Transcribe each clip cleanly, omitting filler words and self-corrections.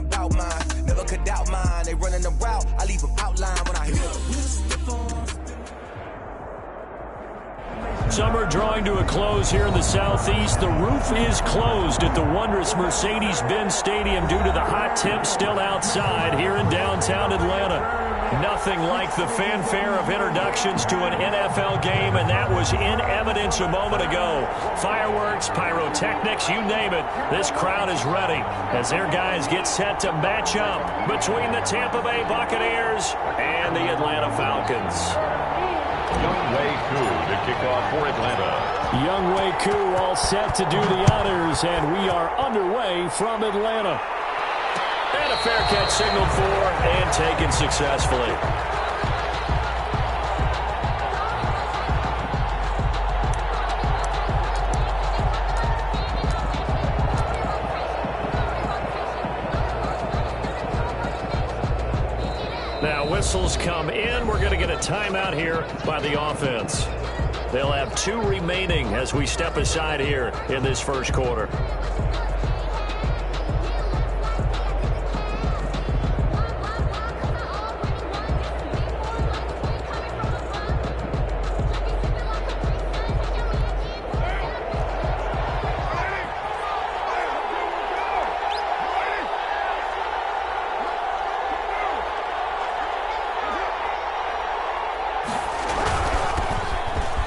about mine. Never could doubt mine. They running the route, I leave them outline when I hear them. Summer drawing to a close here in the southeast. The roof is closed at the wondrous Mercedes-Benz Stadium due to the hot temps still outside here in downtown Atlanta. Nothing like the fanfare of introductions to an NFL game, and that was in evidence a moment ago. Fireworks, pyrotechnics, you name it. This crowd is ready as their guys get set to match up between the Tampa Bay Buccaneers and the Atlanta Falcons. Younghoe Koo to kick off for Atlanta. Younghoe Koo all set to do the honors, and we are underway from Atlanta. And a fair catch signaled for and taken successfully. Now whistles come in. We're going to get a timeout here by the offense. They'll have 2 remaining as we step aside here in this first quarter.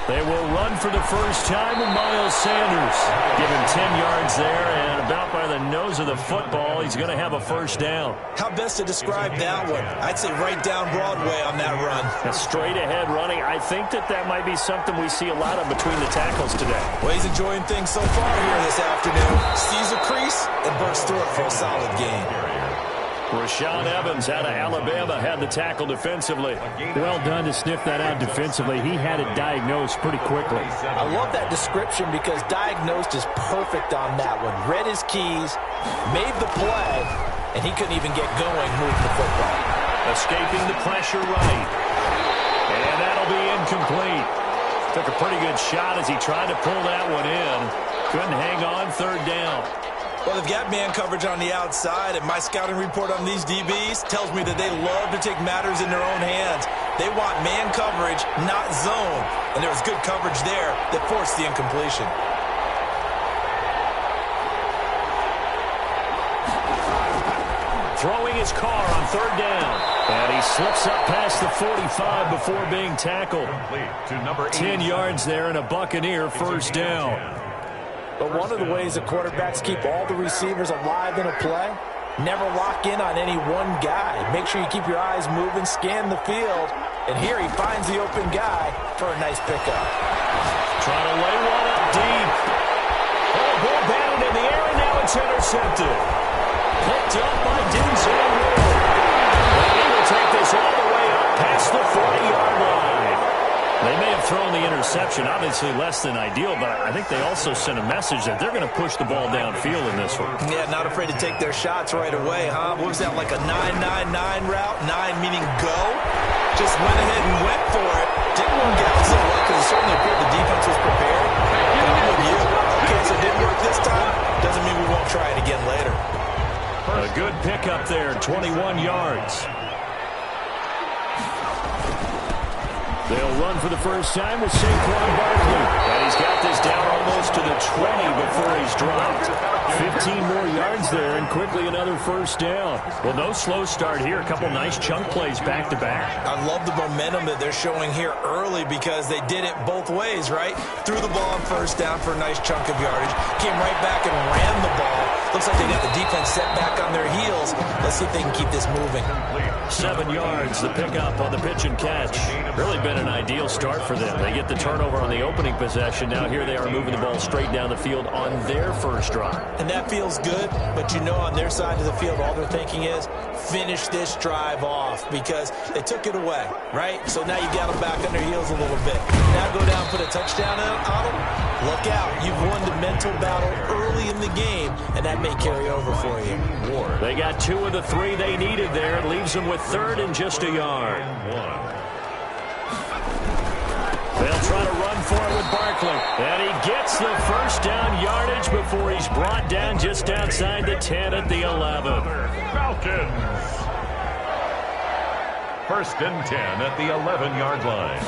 They will run for the first time with Miles Sanders. Give him 10 yards there, and about by the nose of the football, he's going to have a first down. How best to describe that one? I'd say right down Broadway on that run. A straight ahead running. I think that might be something we see a lot of between the tackles today. Well, he's enjoying things so far here this afternoon. Sees a crease and bursts through it for a solid gain. Rashaan Evans out of Alabama had the tackle defensively. Well done to sniff that out defensively. He had it diagnosed pretty quickly. I love that description because diagnosed is perfect on that one. Read his keys, made the play, and he couldn't even get going moving the football. Escaping the pressure right. And that'll be incomplete. Took a pretty good shot as he tried to pull that one in. Couldn't hang on, third down. Well, they've got man coverage on the outside, and my scouting report on these DBs tells me that they love to take matters in their own hands. They want man coverage, not zone. And there was good coverage there that forced the incompletion. Throwing his car on third down. And he slips up past the 45 before being tackled. 10 yards there and a Buccaneer first down. But one of the ways the quarterbacks keep all the receivers alive in a play, never lock in on any one guy. Make sure you keep your eyes moving, scan the field. And here he finds the open guy for a nice pickup. Trying to lay one up deep. Oh, ball batted in the air, and now it's intercepted. Picked up by Denzel Ward. And he will take this all the way up past the 40-yard line. They may have thrown the interception, obviously less than ideal, but I think they also sent a message that they're going to push the ball downfield in this one. Yeah, not afraid to take their shots right away, huh? What was that, like a 9-9-9 route? 9 meaning go? Just went ahead and went for it. Didn't work out so well because it certainly appeared the defense was prepared. But I'm with you. Okay, so it didn't work this time. Doesn't mean we won't try it again later. A good pickup there, 21 yards. They'll run for the first time with Saquon Barkley. And he's got this down almost to the 20 before he's dropped. 15 more yards there and quickly another first down. Well, no slow start here. A couple nice chunk plays back-to-back. I love the momentum that they're showing here early because they did it both ways, right? Threw the ball on first down for a nice chunk of yardage. Came right back and ran the ball. Looks like they got the defense set back on their heels. Let's see if they can keep this moving. 7 yards, the pickup on the pitch and catch. Really been an ideal start for them. They get the turnover on the opening possession. Now here they are moving the ball straight down the field on their first drive. And that feels good, but you know on their side of the field, all they're thinking is finish this drive off because they took it away, right? So now you got them back on their heels a little bit. Now go down, put a touchdown on them. Look out. You've won the mental battle early in the game, and that may carry over for you. They got 2 of the 3 they needed there. It leaves them with third and just a yard. They'll try to run for it with Barkley. And he gets the first down yardage before he's brought down just outside the 10 at the 11. Falcons. First and 10 at the 11-yard line.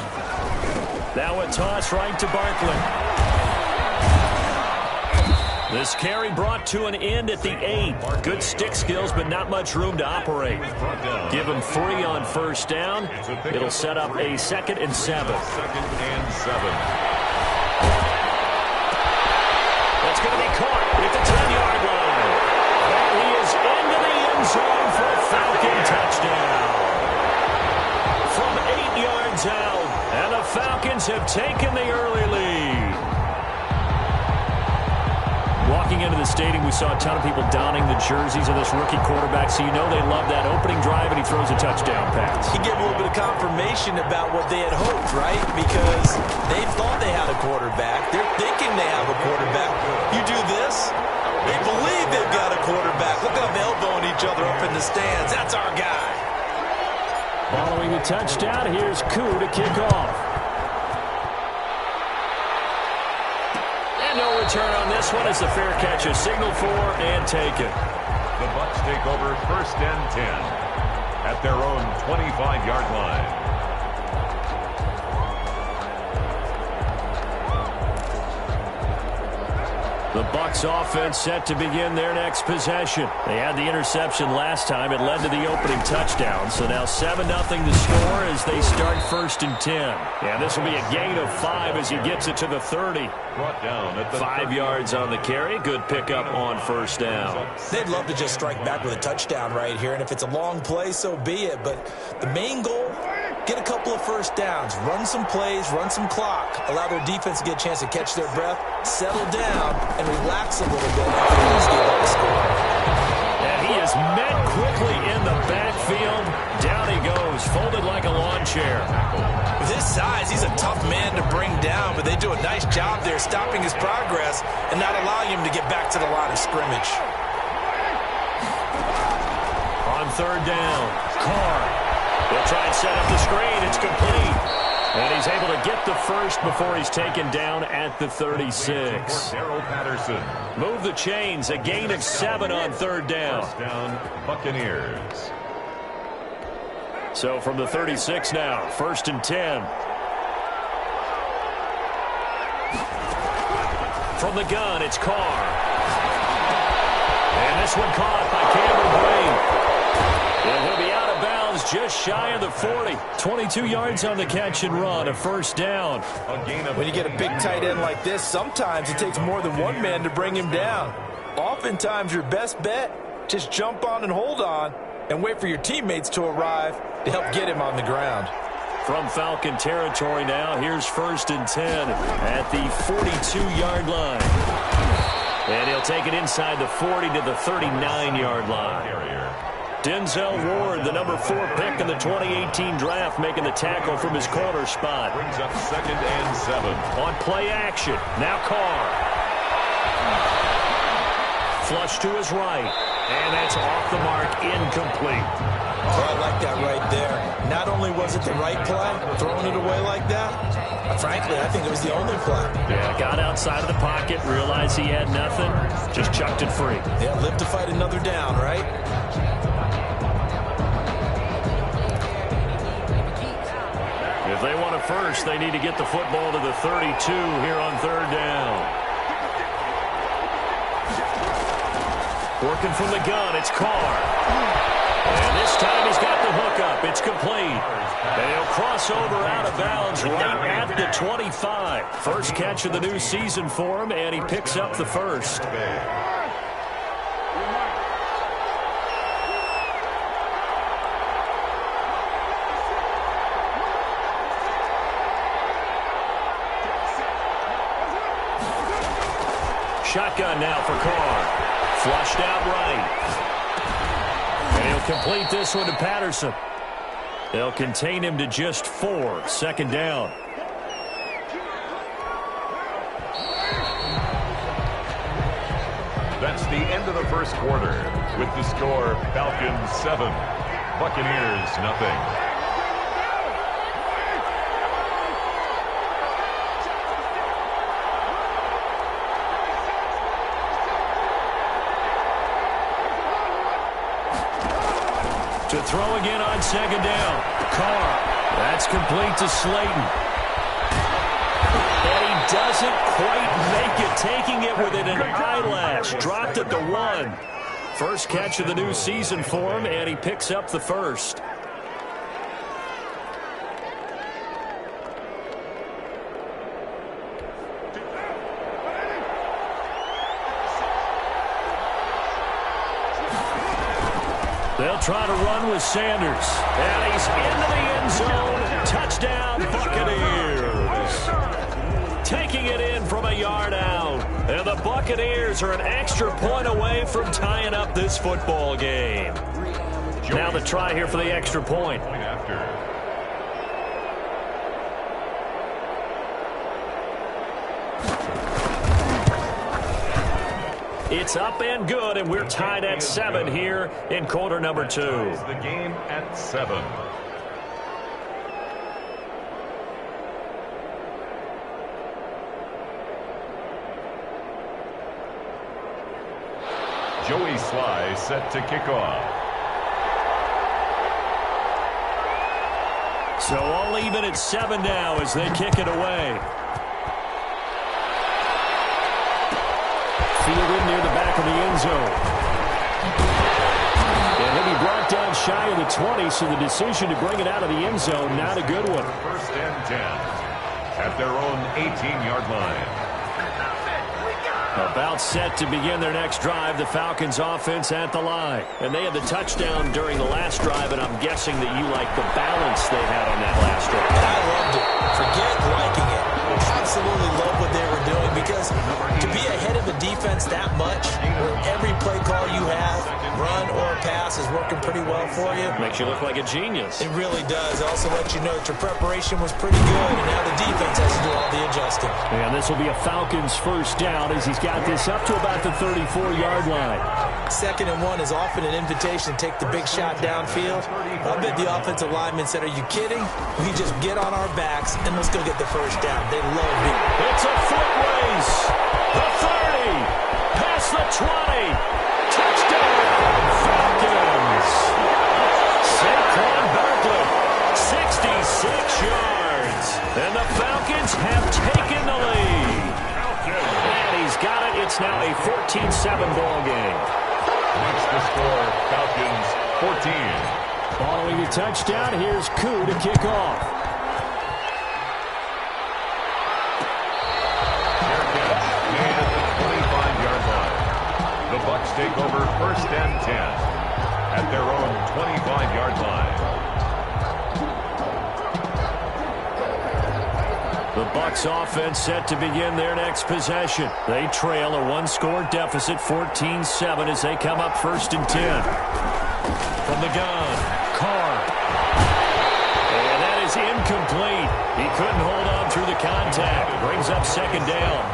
Now a toss right to Barkley. This carry brought to an end at the 8. Good stick skills, but not much room to operate. Give him 3 on first down. It'll set up a 2nd and 7. Second and 7. That's going to be caught at the 10-yard line. And he is into the end zone for a Falcon touchdown. From 8 yards out, and the Falcons have taken the early lead. Walking into the stadium, we saw a ton of people donning the jerseys of this rookie quarterback, so you know they love that opening drive, and he throws a touchdown pass. He gave a little bit of confirmation about what they had hoped, right? Because they thought they had a quarterback. They're thinking they have a quarterback. You do this, they believe they've got a quarterback. Look at them elbowing each other up in the stands. That's our guy. Following the touchdown, here's Koo to kick off. And no return on this one as the fair catch is signaled for and taken. The Bucs take over first and 10 at their own 25-yard line. The Bucs offense set to begin their next possession. They had the interception last time. It led to the opening touchdown. So now 7-0 to score as they start first and 10. Yeah, this will be a gain of 5 as he gets it to the 30. Brought down at the 5 yards on the carry. Good pickup on first down. They'd love to just strike back with a touchdown right here, and if it's a long play, so be it. But the main goal, get a couple of first downs, run some plays, run some clock, allow their defense to get a chance to catch their breath, settle down, and relax a little bit after they just gave up the score. And he is met quickly in the backfield. Down he goes, folded like a lawn chair. With his size, he's a tough man to bring down, but they do a nice job there stopping his progress and not allowing him to get back to the line of scrimmage. On third down, Carr. They'll try and set up the screen. It's complete. And he's able to get the first before he's taken down at the 36. Patterson. Move the chains. A gain of 7 on third down. First down, Buccaneers. So from the 36 now, first and 10. From the gun, it's Carr. And this one caught by Cameron Brate. And he'll be out of bounds just shy of the 40. 22 yards on the catch and run, a first down. When you get a big tight end like this, sometimes it takes more than one man to bring him down. Oftentimes, your best bet, just jump on and hold on and wait for your teammates to arrive to help get him on the ground. From Falcon territory now, here's first and 10 at the 42-yard line. And he'll take it inside the 40 to the 39-yard line. Denzel Ward, the number 4 pick in the 2018 draft, making the tackle from his corner spot. Brings up second and 7. On play action, now Carr. Flush to his right, and that's off the mark, incomplete. Oh, I like that right there. Not only was it the right play, throwing it away like that, frankly, I think it was the only play. Yeah, got outside of the pocket, realized he had nothing, just chucked it free. Yeah, live to fight another down, right? If they want a first, they need to get the football to the 32 here on third down. Working from the gun, it's Carr. And this time he's got the hookup. It's complete. And he'll cross over out of bounds right at the 25. First catch of the new season for him, and he picks up the first. Shotgun now for Carr. Flushed out right. And he'll complete this one to Patterson. They'll contain him to just 4. Second down. That's the end of the first quarter. With the score, Falcons 7, Buccaneers 0. To throw again on second down. Carr. That's complete to Slayton. And he doesn't quite make it, taking it within an eyelash. Dropped at the 1. First catch of the new season for him, and he picks up the first. They'll try to run with Sanders. And he's into the end zone. Touchdown, Buccaneers. Taking it in from a yard out. And the Buccaneers are an extra point away from tying up this football game. Now the try here for the extra point. It's up and good, and we're tied at 7 here in quarter number 2. The game at 7. Joey Sly set to kick off. So all even at 7 now as they kick it away. Fielded near the back of the end zone. And he'll be brought down shy of the 20, so the decision to bring it out of the end zone, not a good one. First and 10 at their own 18-yard line. About set to begin their next drive, the Falcons offense at the line. And they had the touchdown during the last drive, and I'm guessing that you like the balance they had on that last drive. And I loved it. Forget liking it. Absolutely love what they were doing, because to be ahead of a defense that much, where every play call you have, run or pass, is working pretty well for you. Makes you look like a genius. It really does. It also lets you know that your preparation was pretty good, and now the defense has to do all the adjusting. And this will be a Falcons first down as he's got this up to about the 34-yard line. 2nd and 1 is often an invitation to take the big shot downfield. I bet the offensive lineman said, "Are you kidding? We just get on our backs and let's go get the first down." They love it. It's a foot race. The 30. Past the 20. Touchdown, Falcons. Saquon Barkley, 66 yards. And the Falcons have taken the lead. And he's got it. It's now a 14-7 ball game. What's the score? Falcons 14. Following the touchdown, here's Koo to kick off. Made at the 25-yard line. The Bucs take over first and 10 at their own 25-yard line. The Bucs offense set to begin their next possession. They trail a one-score deficit, 14-7, as they come up first and 10. From the gun, Carr. And that is incomplete. He couldn't hold on through the contact. Brings up second down.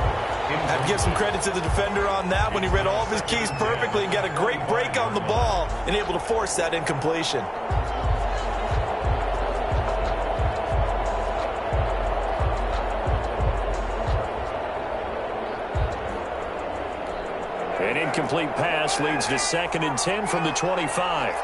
I have to give some credit to the defender on that when he read all of his keys perfectly and got a great break on the ball and able to force that incompletion. An incomplete pass leads to 2nd and 10 from the 25.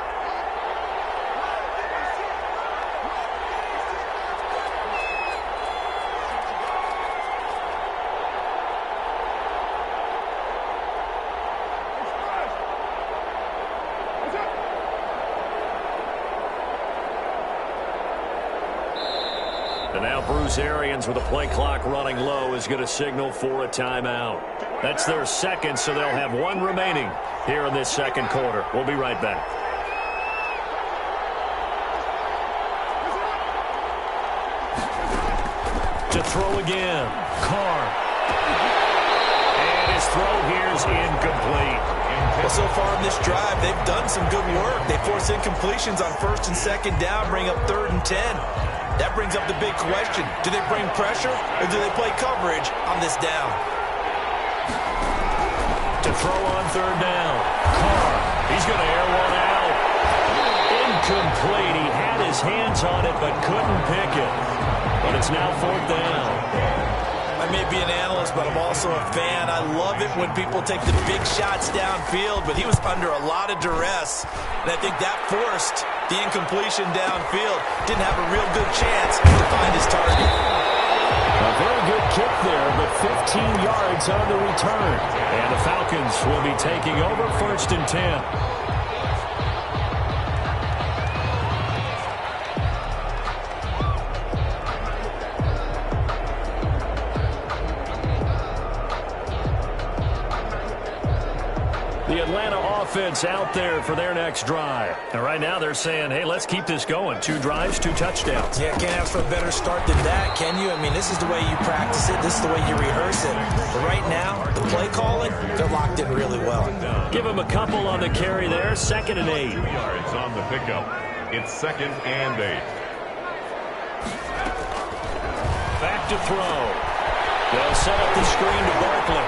And now Bruce Arians, with the play clock running low, is going to signal for a timeout. That's their second, so they'll have one remaining here in this second quarter. We'll be right back. To throw again, Carr. And his throw here is incomplete. Well, so far in this drive, they've done some good work. They force incompletions on 1st and 2nd down, bring up 3rd and 10. That brings up the big question. Do they bring pressure or do they play coverage on this down? To throw on 3rd down. Carr. He's going to air one out. Incomplete. He had his hands on it but couldn't pick it. But it's now 4th down. I may be an analyst, but I'm also a fan. I love it when people take the big shots downfield, but he was under a lot of duress. And I think that forced The incompletion downfield. Didn't have a real good chance to find his target. A very good kick there, but 15 yards on the return. And the Falcons will be taking over 1st and 10. The Atlanta offense out there for their next drive. And right now they're saying, hey, let's keep this going. 2 drives, 2 touchdowns. Yeah, can't ask for a better start than that, can you? I mean, this is the way you practice it. This is the way you rehearse it. But right now, the play calling, they're locked in really well. Give them a couple on the carry there. 2nd and 8. 3 yards on the pickup. It's 2nd and 8. Back to throw. They'll set up the screen to Barkley.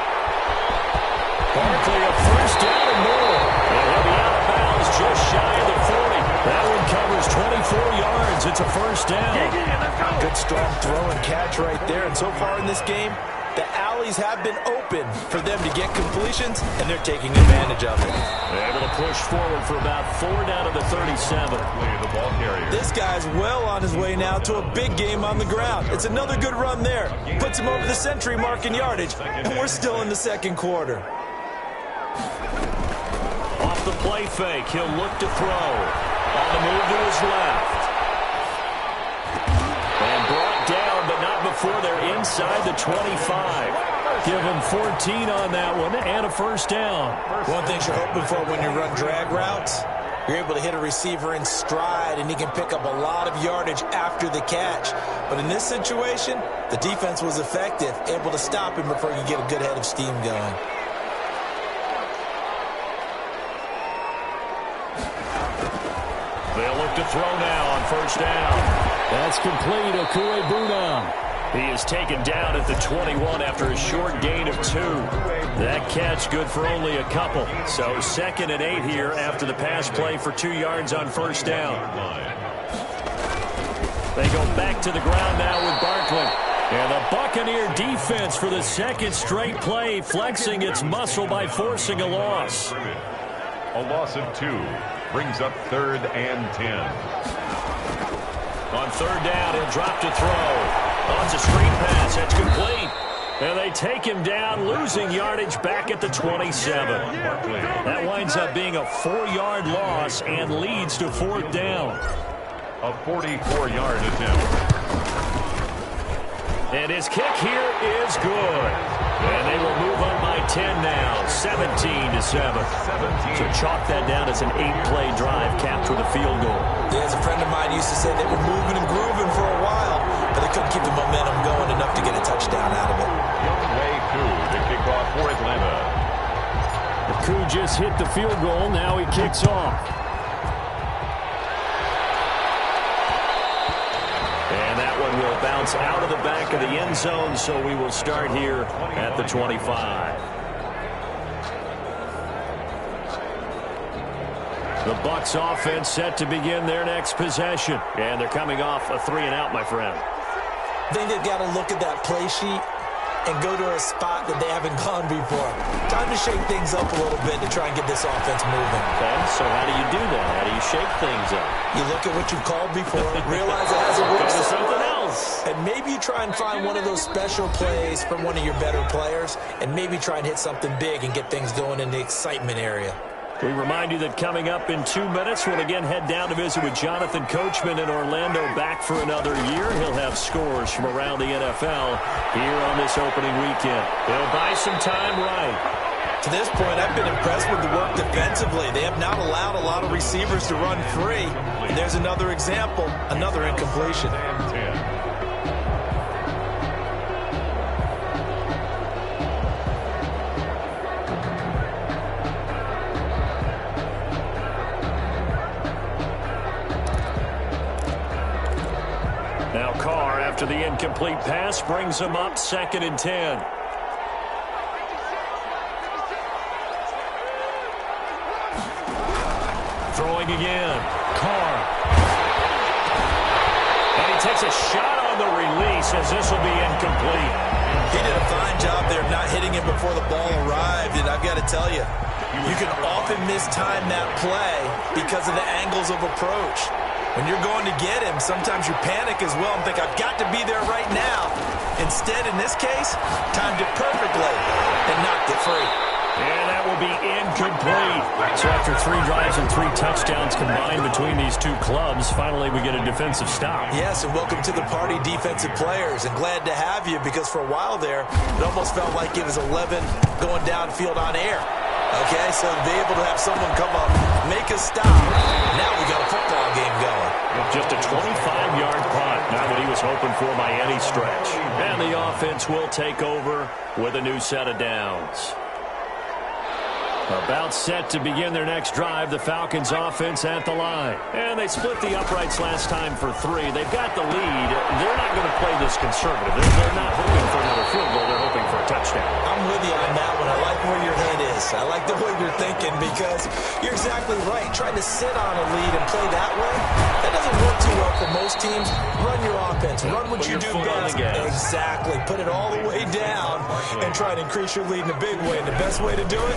Barkley a 1st down and more. And he'll be out of bounds just shy of the 40. That one covers 24 yards. It's a 1st down. Good strong throw and catch right there. And so far in this game, the alleys have been open for them to get completions, and they're taking advantage of it. They're able to push forward for about 4 down to the 37. The ball carrier. This guy's well on his way now to a big game on the ground. It's another good run there. Puts him over the century mark in yardage, and we're still in the 2nd quarter. Off the play fake, he'll look to throw. On the move to his left. And brought down, but not before they're inside the 25. Give him 14 on that one and a 1st down. One thing you're hoping for when you run drag routes, you're able to hit a receiver in stride, and he can pick up a lot of yardage after the catch. But in this situation, the defense was effective, able to stop him before he could get a good head of steam going. They'll look to throw now on 1st down. That's complete. Okuebuna. He is taken down at the 21 after a short gain of 2. That catch good for only a couple. So 2nd and 8 here after the pass play for 2 yards on 1st down. They go back to the ground now with Barkley. And the Buccaneer defense for the 2nd straight play, flexing its muscle by forcing a loss. A loss of 2 brings up 3rd and 10. On 3rd down, he'll drop to throw. Oh, it's a screen pass. That's complete. And they take him down, losing yardage back at the 27. That winds up being a 4-yard loss and leads to 4th down. A 44-yard attempt. And his kick here is good. And they will move on by 10 now, 17-7. So chalk that down as an 8-play drive capped with a field goal. Yeah, as a friend of mine used to say, they were moving and grooving for a while, but they couldn't keep the momentum going enough to get a touchdown out of it. Way Koo to kick off for Atlanta. Koo just hit the field goal. Now he kicks off. And that one will bounce out of the back of the end zone, so we will start here at the 25. The Bucs offense set to begin their next possession. And thee coming off a 3-and-out, my friend. I think they've got to look at that play sheet and go to a spot that they haven't gone before. Time to shake things up a little bit to try and get this offense moving. Okay, so how do you do that? How do you shake things up? You look at what you've called before, realize it hasn't worked Go to something else. And maybe you try and find one of those special plays from one of your better players, and maybe try and hit something big and get things going in the excitement area. We remind you that coming up in 2 minutes, we'll again head down to visit with Jonathan Coachman in Orlando, back for another year. He'll have scores from around the NFL here on this opening weekend. He'll buy some time right. To this point, I've been impressed with the work defensively. They have not allowed a lot of receivers to run free. And there's another example, another incompletion. Now Carr, after the incomplete pass, brings him up 2nd and 10. Throwing again. Carr. And he takes a shot on the release as this will be incomplete. He did a fine job there of not hitting it before the ball arrived. And I've got to tell you, You can often mistime that play because of the angles of approach. When you're going to get him, sometimes you panic as well and think, I've got to be there right now. Instead, in this case, timed it perfectly and knocked it free. And that will be incomplete. So after 3 drives and 3 touchdowns combined between these two clubs, finally we get a defensive stop. Yes, and welcome to the party, defensive players. And glad to have you because for a while there, it almost felt like it was 11 going downfield on air. Okay, so to be able to have someone come up, make a stop, now we got a football game going. Just a 25-yard punt, not what he was hoping for by any stretch. And the offense will take over with a new set of downs. About set to begin their next drive, the Falcons offense at the line. And they split the uprights last time for 3. They've got the lead. They're not going to play this conservative. They're not hoping for another field goal. They're hoping for a touchdown. I'm with you on that one. I like where your head is. I like the way you're thinking because you're exactly right. Trying to sit on a lead and play that way, that doesn't work too well for most teams. Run your offense. Run what you do best. Exactly. Put it all the way down and try to increase your lead in a big way. And the best way to do it,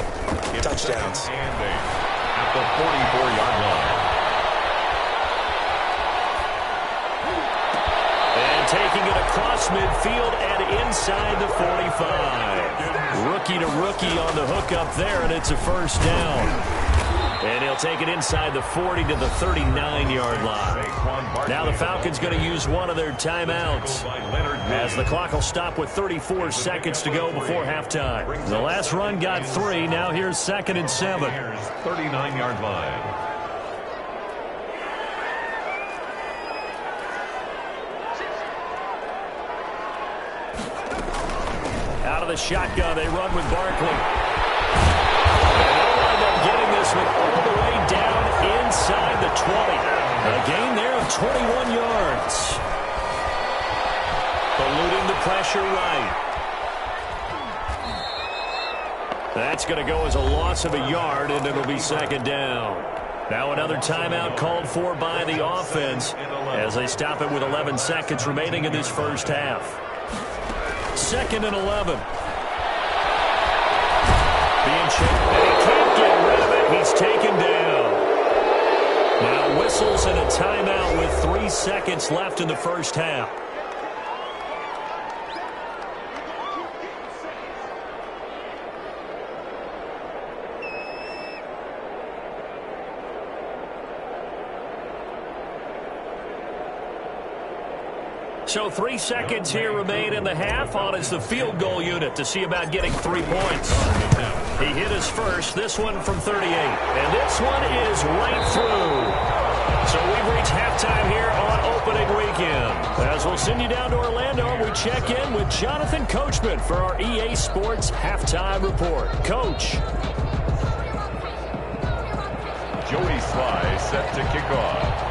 touchdowns. At the 44-yard line. And taking it across midfield and inside the 45. Rookie to rookie on the hook up there, and it's a first down. And he'll take it inside the 40 to the 39-yard line. Now the Falcons going to use one of their timeouts as the clock will stop with 34 seconds to go before halftime. The last run got 3. Now here's 2nd and 7. 39-yard line. Out of the shotgun, they run with Barkley. Getting this one all the way down inside the 20. A gain there of 21 yards. Eluding the pressure right. That's going to go as a loss of a yard, and it'll be 2nd down. Now another timeout called for by the offense as they stop it with 11 seconds remaining in this first half. 2nd and 11. Being checked, and he can't get rid of it. He's taken down. Now whistles and a timeout with 3 seconds left in the first half. So 3 seconds here remain in the half. On is the field goal unit to see about getting 3 points. He hit his first, this one from 38. And this one is right through. So we've reached halftime here on opening weekend. As we'll send you down to Orlando, we check in with Jonathan Coachman for our EA Sports Halftime Report. Coach. Joey Sly set to kick off.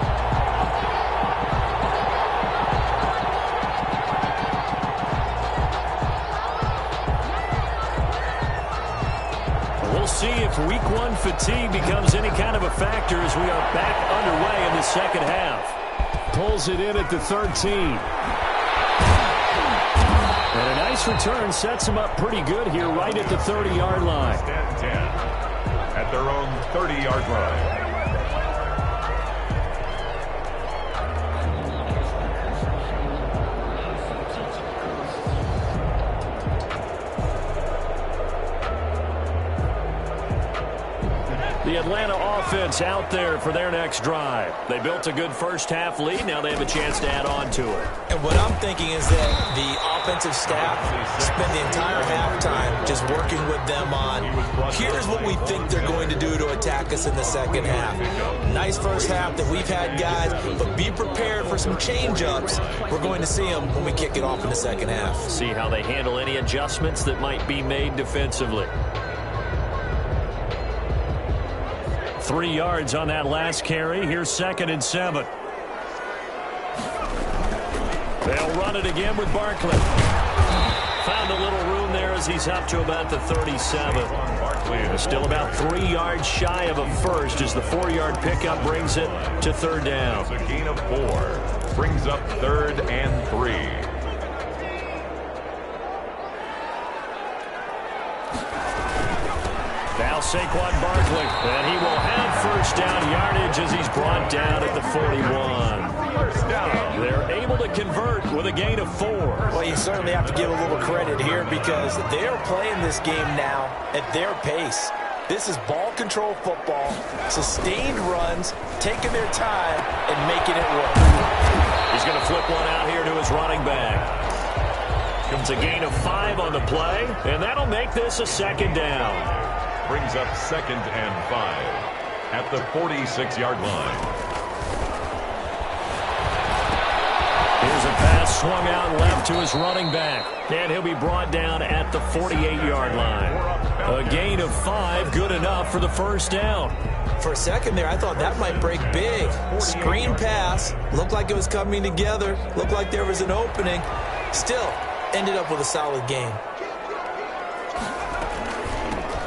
We'll see if week 1 fatigue becomes any kind of a factor as we are back underway in the second half. Pulls it in at the 13. And a nice return sets him up pretty good here right at the 30-yard line. 10 at their own 30-yard line. The Atlanta offense out there for their next drive. They built a good first-half lead. Now they have a chance to add on to it. And what I'm thinking is that the offensive staff spend the entire halftime just working with them on, here's what we think they're going to do to attack us in the second half. Nice first half that we've had, guys, but be prepared for some change-ups. We're going to see them when we kick it off in the second half. See how they handle any adjustments that might be made defensively. 3 yards on that last carry. Here's 2nd and 7. They'll run it again with Barkley. Found a little room there as he's up to about the 37. Still about 3 yards shy of a first as the 4-yard pickup brings it to 3rd down. It's a gain of 4. Brings up 3rd and 3. Now Saquon Barkley, and he will have first down yardage as he's brought down at the 41. First down. They're able to convert with a gain of 4. Well, you certainly have to give a little credit here because they're playing this game now at their pace. This is ball control football, sustained runs, taking their time, and making it work. He's going to flip one out here to his running back. Comes a gain of 5 on the play, and that'll make this a second down. Brings up 2nd and 5 at the 46-yard line. Here's a pass swung out left to his running back, and he'll be brought down at the 48-yard line. A gain of 5, good enough for the first down. For a second there, I thought that might break big. Screen pass, looked like it was coming together, looked like there was an opening. Still, ended up with a solid game.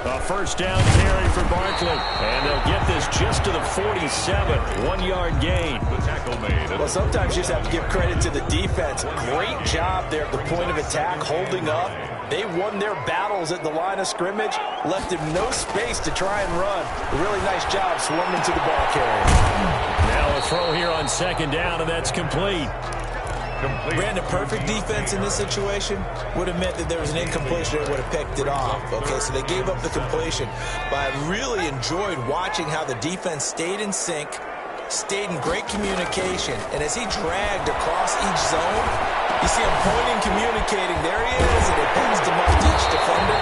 A first down carry for Barkley, and they'll get this just to the 47, 1-yard gain. The tackle made. Well, sometimes you just have to give credit to the defense. Great job there at the point of attack, holding up. They won their battles at the line of scrimmage, left him no space to try and run. A really nice job swarming to the ball carrier. Now a throw here on second down, and that's complete. Brandon, perfect defense in this situation would have meant that there was an incompletion that would have picked it off. Okay, so they gave up the completion. But I really enjoyed watching how the defense stayed in sync, stayed in great communication, and as he dragged across each zone, you see him pointing, communicating. There he is, and they passed him off to each defender.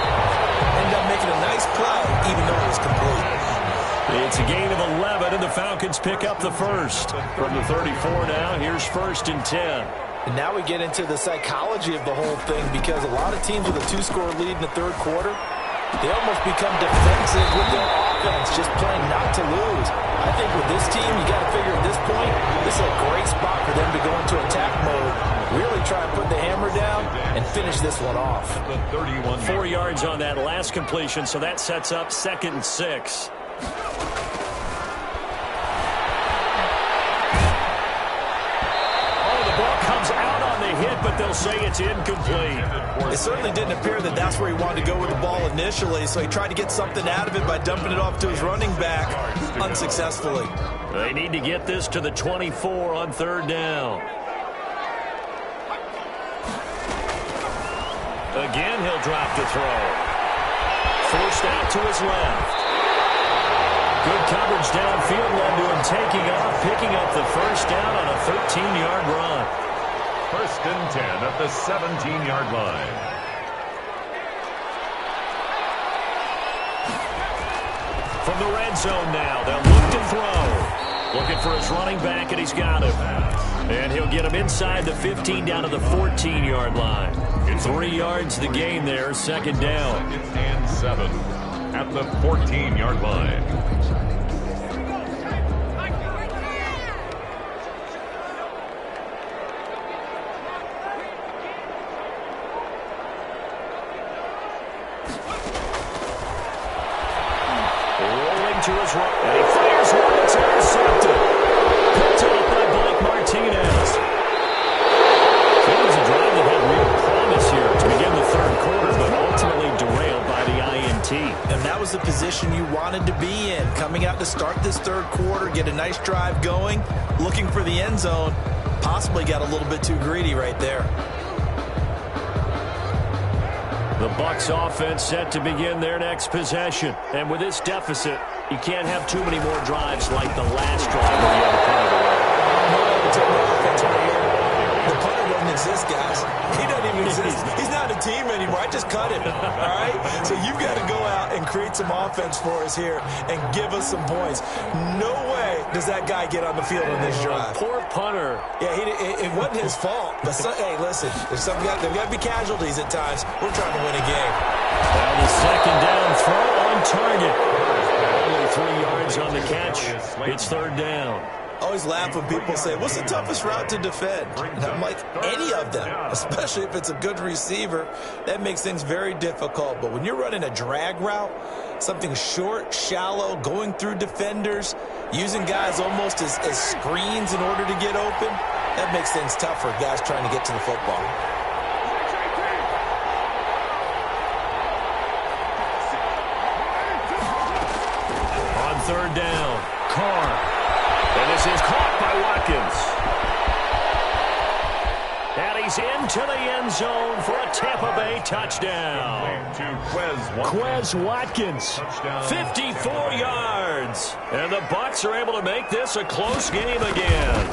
Ended up making a nice play, even though it was complete. It's a gain of 11, and the Falcons pick up the first. From the 34 now, here's 1st and 10. And now we get into the psychology of the whole thing because a lot of teams with a 2-score lead in the third quarter, they almost become defensive with their offense, just playing not to lose. I think with this team, you got to figure at this point, this is a great spot for them to go into attack mode, really try and put the hammer down and finish this one off. The 31. 4 yards on that last completion, so that sets up 2nd and 6. Out on the hit, but they'll say it's incomplete. It certainly didn't appear that that's where he wanted to go with the ball initially, so he tried to get something out of it by dumping it off to his running back unsuccessfully. They need to get this to the 24 on 3rd down. Again, he'll drop the throw. Forced out to his left. Good coverage downfield led to him taking off, picking up the first down on a 13-yard run. 1st and 10 at the 17-yard line. From the red zone now, they'll look to throw. Looking for his running back, and he's got him. And he'll get him inside the 15 down to the 14-yard line. 3 yards the gain there, 2nd down. 2nd and 7 at the 14-yard line. To his right, and he fires one that's intercepted. Picked up by Blake Martinez. It was a drive that had real promise here to begin the third quarter, but ultimately derailed by the INT. And that was the position you wanted to be in, coming out to start this third quarter, get a nice drive going, looking for the end zone. Possibly got a little bit too greedy right there. The Bucs offense set to begin their next possession. And with this deficit, you can't have too many more drives like the last drive where you had to punt it away. The punter doesn't exist, guys. He doesn't even exist. He's not a team anymore. I just cut him, all right? So you've got to go out and create some offense for us here and give us some points. No way does that guy get on the field on this drive. Poor punter. Yeah, it wasn't his fault. But hey, listen, there's got to be casualties at times. We're trying to win a game. Now the 2nd down throw on target. Only 3 yards on the catch. It's 3rd down. I always laugh when people say, what's the toughest route to defend? And I'm like, any of them, especially if it's a good receiver. That makes things very difficult. But when you're running a drag route, something short, shallow, going through defenders, using guys almost as screens in order to get open, that makes things tough for guys trying to get to the football. third down. Carr. And this is caught by Watkins. And he's into the end zone for a Tampa Bay touchdown. Quez Watkins, 54 yards. And the Bucs are able to make this a close game again.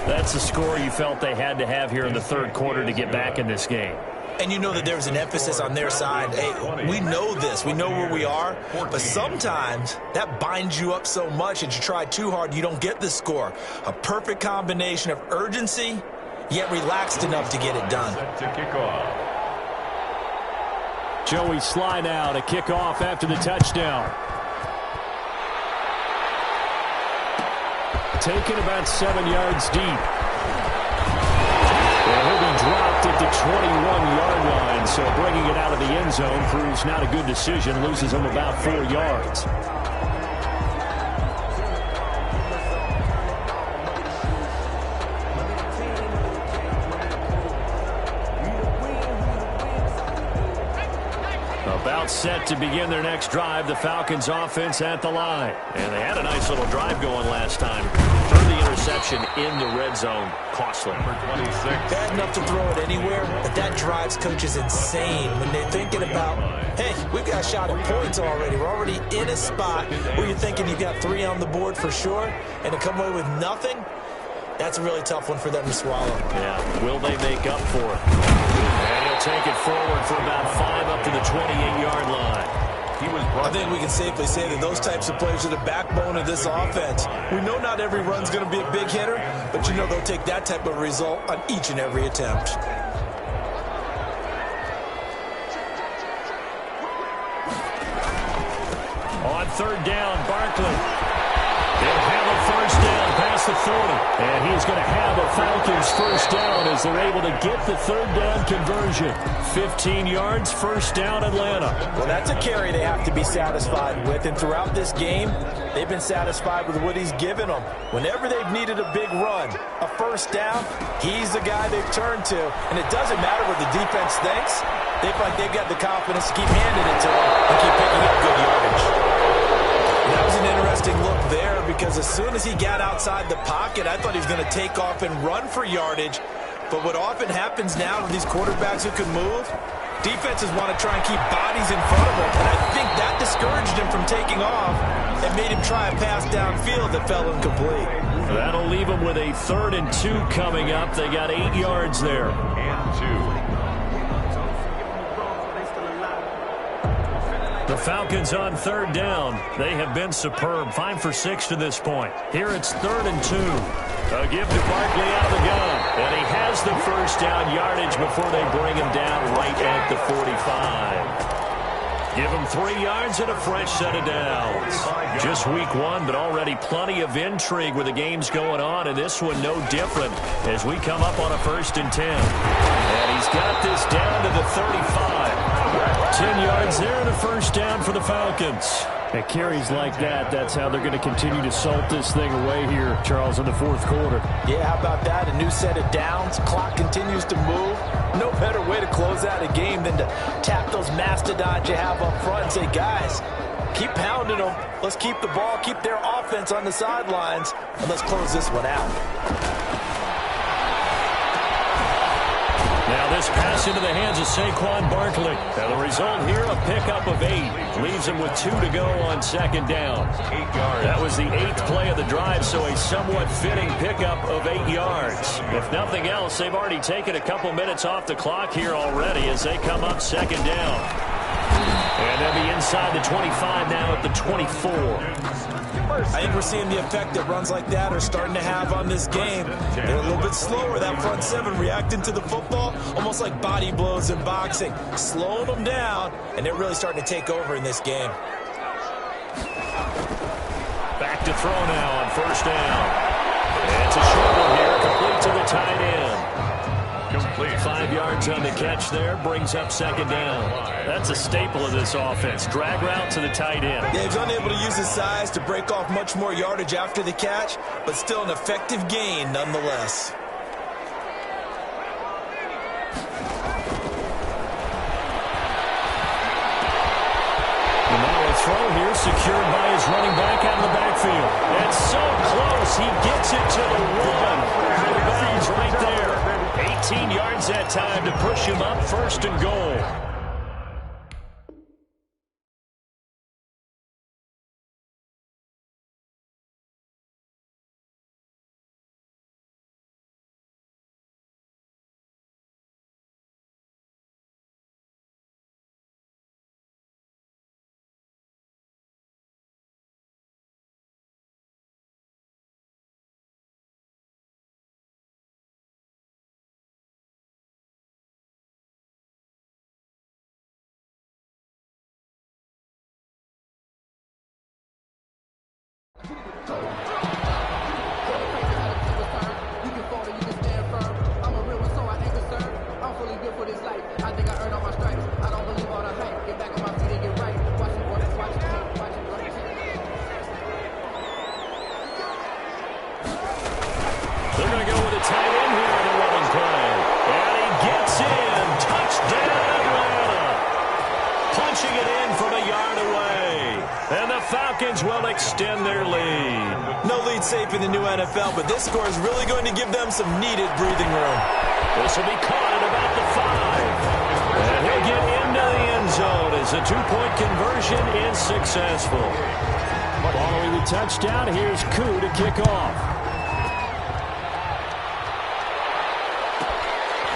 That's the score you felt they had to have here in the third quarter to get back in this game. And you know that there was an emphasis on their side. Hey, we know this. We know where we are. But sometimes that binds you up so much that you try too hard, you don't get the score. A perfect combination of urgency, yet relaxed enough to get it done. Joey Sly now to kick off after the touchdown. Taken about 7 yards deep. And he'll be dropped at the 21-yard line, so bringing it out of the end zone proves not a good decision. Loses him about 4 yards. About set to begin their next drive, the Falcons offense at the line. And they had a nice little drive going last time. Threw the interception in the red zone. Costly. Bad enough to throw it anywhere, but that drives coaches insane when they're thinking about, hey, we've got a shot at points already. We're already in a spot where you're thinking you've got 3 on the board for sure, and to come away with nothing, that's a really tough one for them to swallow. Yeah, will they make up for it? And he'll take it forward for about 5 up to the 28-yard line. I think we can safely say that those types of plays are the backbone of this offense. We know not every run's going to be a big hitter, but you know they'll take that type of result on each and every attempt. On third down, Barkley. They'll have a first down past the 40. And he's going to have a Falcons first down as they're able to get the third down conversion. 15 yards, first down, Atlanta. Well, that's a carry they have to be satisfied with. And throughout this game, they've been satisfied with what he's given them. Whenever they've needed a big run, a first down, he's the guy they've turned to. And it doesn't matter what the defense thinks. They feel like they've got the confidence to keep handing it to him and keep picking up good yardage. That was an interesting look there because as soon as he got outside the pocket, I thought he was going to take off and run for yardage. But what often happens now with these quarterbacks who can move, defenses want to try and keep bodies in front of him. And I think that discouraged him from taking off and made him try a pass downfield that fell incomplete. That'll leave him with a 3rd and 2 coming up. They got 8 yards there. And 2. The Falcons on third down. They have been superb. 5 for 6 to this point. Here it's 3rd and 2. A give to Barkley out of the gun. And he has the first down yardage before they bring him down right at the 45. Give him 3 yards and a fresh set of downs. Just week 1, but already plenty of intrigue with the games going on, and this one no different as we come up on a 1st and 10. And he's got this down to the 35. 10 yards there and a first down for the Falcons. At carries like that, that's how they're going to continue to salt this thing away here, Charles, in the 4th quarter. Yeah, how about that? A new set of downs. Clock continues to move. No better way to close out a game than to tap those mastodons you have up front and say, guys, keep pounding them. Let's keep the ball, keep their offense on the sidelines, and let's close this one out. Now this pass into the hands of Saquon Barkley. Now the result here, a pickup of 8. Leaves him with 2 to go on 2nd down. 8 yards. That was the 8th play of the drive, so a somewhat fitting pickup of 8 yards. If nothing else, they've already taken a couple minutes off the clock here already as they come up 2nd down. And they'll be inside the 25 now at the 24. I think we're seeing the effect that runs like that are starting to have on this game. They're a little bit slower, that front 7 reacting to the football, almost like body blows in boxing, slowing them down, and they're really starting to take over in this game. Back to throw now on 1st down. And it's a short one here, complete to the tight end. Complete. 5 yards on the catch there, brings up 2nd down. That's a staple of this offense. Drag route to the tight end. Yeah, he's unable to use his size to break off much more yardage after the catch, but still an effective gain nonetheless. And now a throw here, secured by his running back out of the backfield. And so close, he gets it to the 1. Out of bounds right there. 18 yards that time to push him up, 1st and goal. They're going to go with a tight end here in the running play. And he gets in. Touchdown, Atlanta. Punching it in from a yard away. And the Falcons will extend their lead. No lead safe in the new NFL, but this score is really going to give them some needed breathing room. This will be caught at about the 5. And he'll get into the end zone as a 2-point conversion is successful. Following the touchdown, here's Koo to kick off.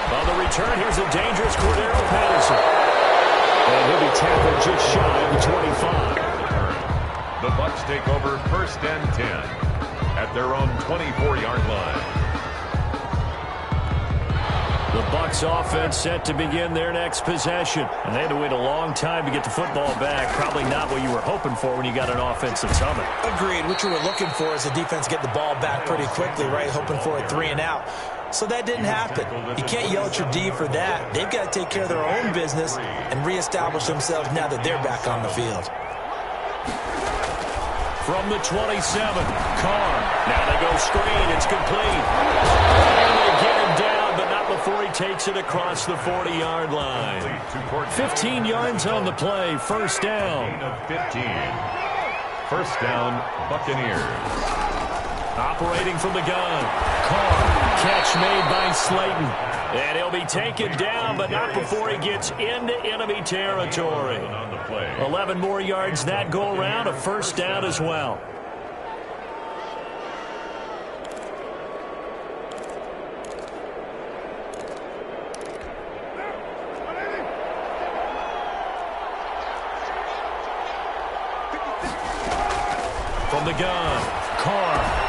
On the return, here's a dangerous Cordero Patterson. And he'll be tackled just shy of the 25. The Bucs take over 1st and 10 at their own 24-yard line. The Bucs offense set to begin their next possession. And they had to wait a long time to get the football back. Probably not what you were hoping for when you got an offense that's humming. Agreed. What you were looking for is the defense get the ball back pretty quickly, right? Hoping for a 3-and-out. So that didn't happen. You can't yell at your D for that. They've got to take care of their own business and reestablish themselves now that they're back on the field. From the 27, Carr. Now they go screen. It's complete. And they get him down, but not before he takes it across the 40-yard line. 15 yards on the play. 1st down. 15. 1st down, Buccaneers. Operating from the gun. Carr. Catch made by Slayton. And he'll be taken down, but not before he gets into enemy territory. 11 more yards that go around. A 1st down as well. From the gun, Carr.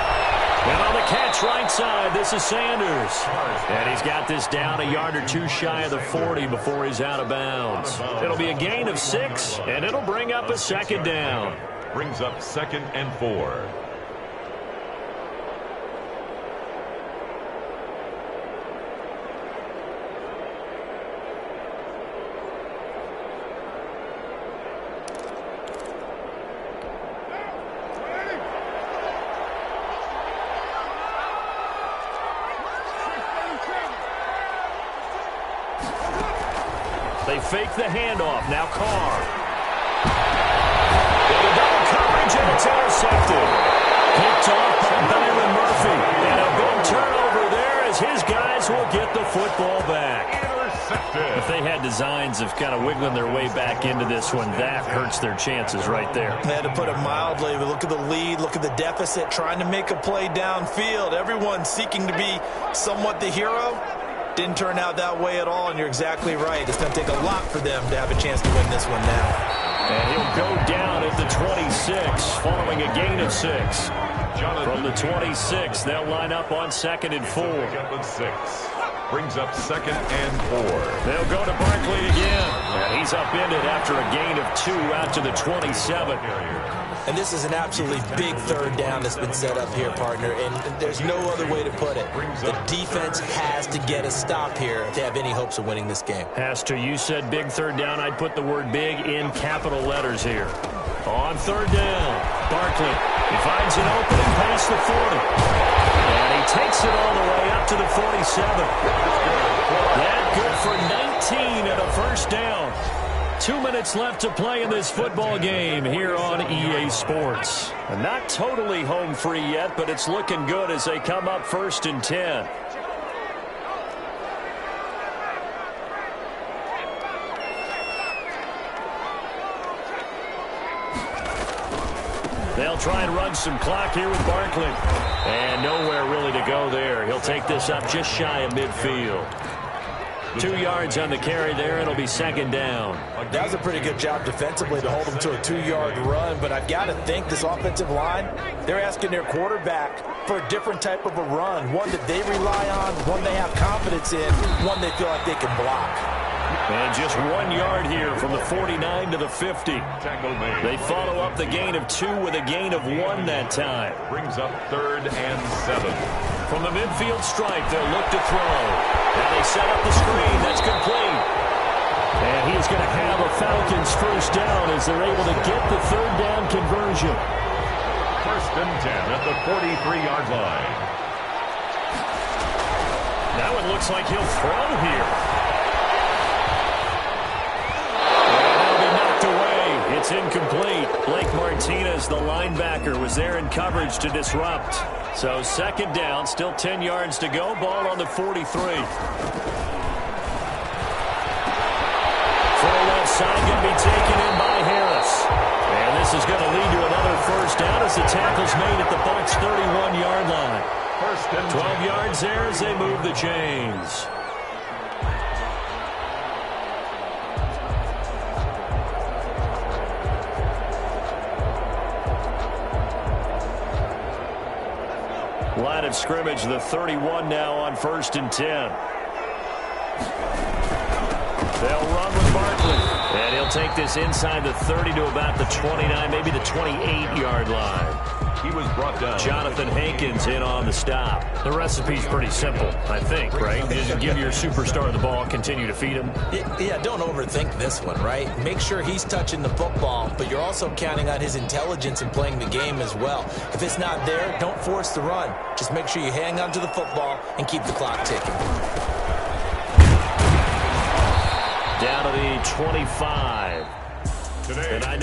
And on the catch right side, this is Sanders. And he's got this down a yard or two shy of the 40 before he's out of bounds. It'll be a gain of 6, and it'll bring up a 2nd down. Brings up 2nd and 4. They fake the handoff. Now Carr. With a double coverage, and it's intercepted. Picked off by Byron Murphy. And a big turnover there as his guys will get the football back. Intercepted. If they had designs of kind of wiggling their way back into this one, that hurts their chances right there. They had to put it mildly, but look at the lead, look at the deficit, trying to make a play downfield. Everyone seeking to be somewhat the hero. Didn't turn out that way at all, and you're exactly right. It's going to take a lot for them to have a chance to win this one now. And he'll go down at the 26, following a gain of 6. From the 26, they'll line up on 2nd and 4. 2nd and 6. Brings up 2nd and 4. They'll go to Barkley again. And he's upended after a gain of 2 out to the 27. And this is an absolutely big 3rd down that's been set up here, partner, and there's no other way to put it. The defense has to get a stop here to have any hopes of winning this game. Has to. You said big 3rd down. I'd put the word big in capital letters here. On 3rd down, Barkley. He finds an opening past the 40. And he takes it all the way up to the 47. That good for 19 and a 1st down. 2 minutes left to play in this football game here on EA Sports. And not totally home free yet, but it's looking good as they come up 1st and 10. They'll try and run some clock here with Barkley. And nowhere really to go there. He'll take this up just shy of midfield. 2 yards on the carry there. It'll be 2nd down. That was a pretty good job defensively to hold him to a 2-yard run. But I've got to think this offensive line, they're asking their quarterback for a different type of a run. One that they rely on, one they have confidence in, one they feel like they can block. And just 1 yard here from the 49 to the 50. They follow up the gain of 2 with a gain of 1 that time. Brings up 3rd and 7. From the midfield stripe, they'll look to throw. And they set up the screen. That's complete. And he's going to have a Falcons first down as they're able to get the 3rd down conversion. 1st and 10 at the 43-yard line. That one looks like he'll throw here. It's incomplete. Blake Martinez, the linebacker, was there in coverage to disrupt. So 2nd down, still 10 yards to go. Ball on the 43. Full left side going to be taken in by Harris. And this is going to lead to another first down as the tackle's made at the Bucs' 31-yard line. 12 yards there as they move the chains. Line of scrimmage, the 31 now on 1st and 10. They'll run with Barkley. And he'll take this inside the 30 to about the 29, maybe the 28-yard line. He was brought down. Jonathan Hankins in on the stop. The recipe's pretty simple, I think, right? Just give your superstar the ball, continue to feed him. Yeah, don't overthink this one, right? Make sure he's touching the football, but you're also counting on his intelligence in playing the game as well. If it's not there, don't force the run. Just make sure you hang on to the football and keep the clock ticking. Down to the 25. And I know